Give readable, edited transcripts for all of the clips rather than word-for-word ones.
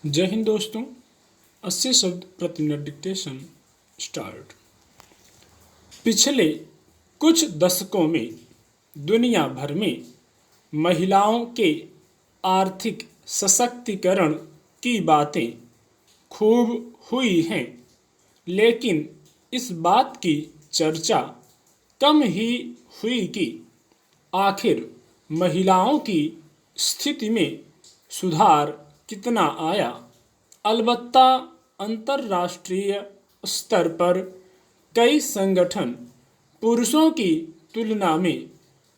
जय हिंद दोस्तों। 80 शब्द प्रति मिनट डिक्टेशन स्टार्ट। पिछले कुछ दशकों में दुनिया भर में महिलाओं के आर्थिक सशक्तिकरण की बातें खूब हुई हैं, लेकिन इस बात की चर्चा कम ही हुई कि आखिर महिलाओं की स्थिति में सुधार कितना आया। अलबत्ता अंतर्राष्ट्रीय स्तर पर कई संगठन पुरुषों की तुलना में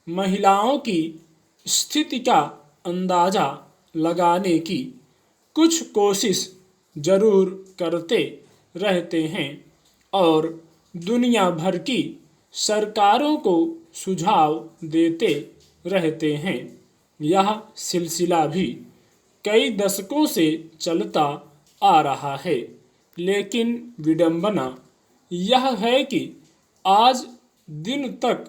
महिलाओं की स्थिति का अंदाजा लगाने की कुछ कोशिश जरूर करते रहते हैं और दुनिया भर की सरकारों को सुझाव देते रहते हैं। यह सिलसिला भी कई दशकों से चलता आ रहा है, लेकिन विडंबना यह है कि आज दिन तक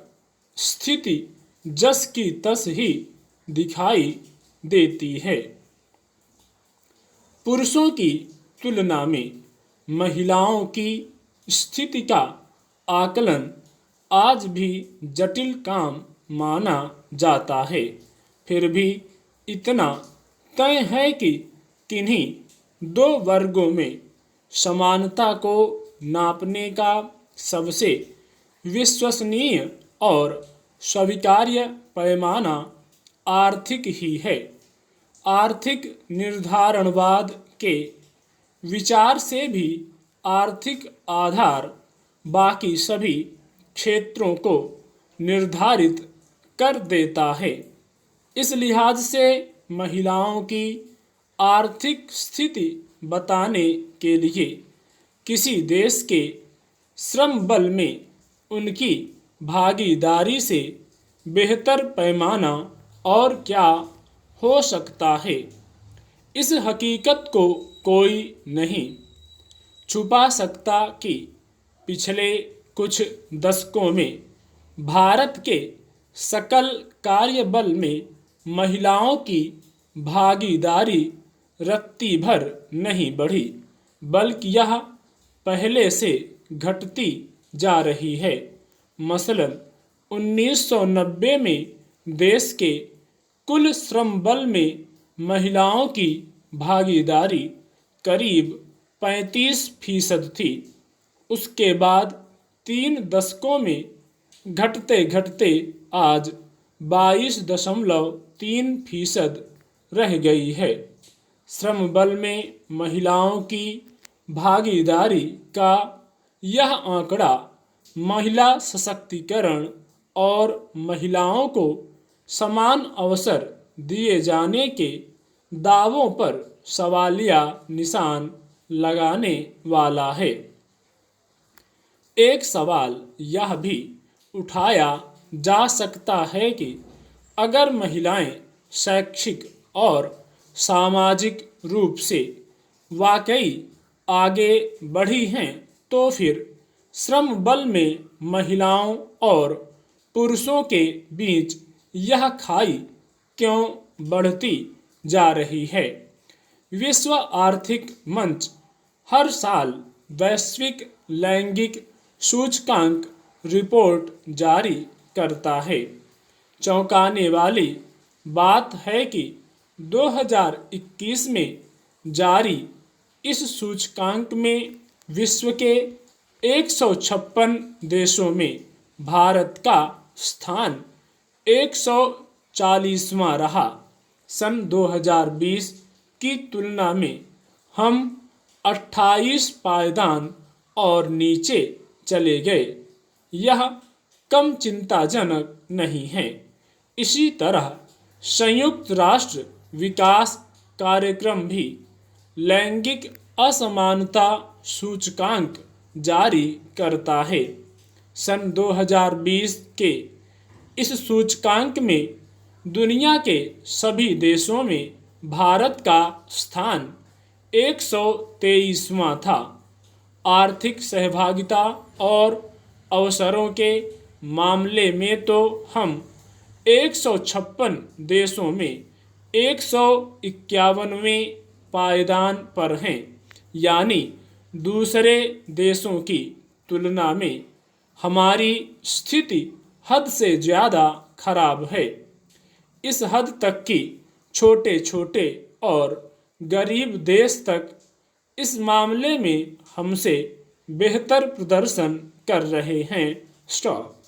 स्थिति जस की तस ही दिखाई देती है। पुरुषों की तुलना में महिलाओं की स्थिति का आकलन आज भी जटिल काम माना जाता है। फिर भी इतना तय है कि किन्हीं दो वर्गों में समानता को नापने का सबसे विश्वसनीय और स्वीकार्य पैमाना आर्थिक ही है। आर्थिक निर्धारणवाद के विचार से भी आर्थिक आधार बाकी सभी क्षेत्रों को निर्धारित कर देता है। इस लिहाज से महिलाओं की आर्थिक स्थिति बताने के लिए किसी देश के श्रम बल में उनकी भागीदारी से बेहतर पैमाना और क्या हो सकता है। इस हकीकत को कोई नहीं छुपा सकता कि पिछले कुछ दशकों में भारत के सकल कार्यबल में महिलाओं की भागीदारी रत्ती भर नहीं बढ़ी, बल्कि यह पहले से घटती जा रही है। मसलन 1990 में देश के कुल श्रम बल में महिलाओं की भागीदारी करीब 35% थी। उसके बाद 3 दशकों में घटते घटते आज 22.3% रह गई है। श्रम बल में महिलाओं की भागीदारी का यह आंकड़ा महिला सशक्तिकरण और महिलाओं को समान अवसर दिए जाने के दावों पर सवालिया निशान लगाने वाला है। एक सवाल यह भी उठाया जा सकता है कि अगर महिलाएं शैक्षिक और सामाजिक रूप से वाकई आगे बढ़ी हैं, तो फिर श्रम बल में महिलाओं और पुरुषों के बीच यह खाई क्यों बढ़ती जा रही है। विश्व आर्थिक मंच हर साल वैश्विक लैंगिक सूचकांक रिपोर्ट जारी करता है। चौंकाने वाली बात है कि 2021 में जारी इस सूचकांक में विश्व के 156 देशों में भारत का स्थान 140वां रहा। सन 2020 की तुलना में हम 28 पायदान और नीचे चले गए। यह कम चिंताजनक नहीं है। इसी तरह संयुक्त राष्ट्र विकास कार्यक्रम भी लैंगिक असमानता सूचकांक जारी करता है। सन 2020 के इस सूचकांक में दुनिया के सभी देशों में भारत का स्थान 123वां था। आर्थिक सहभागिता और अवसरों के मामले में तो हम 156 देशों में 151वें पायदान पर हैं, यानी दूसरे देशों की तुलना में हमारी स्थिति हद से ज़्यादा खराब है। इस हद तक कि छोटे छोटे और गरीब देश तक इस मामले में हमसे बेहतर प्रदर्शन कर रहे हैं। स्टॉप।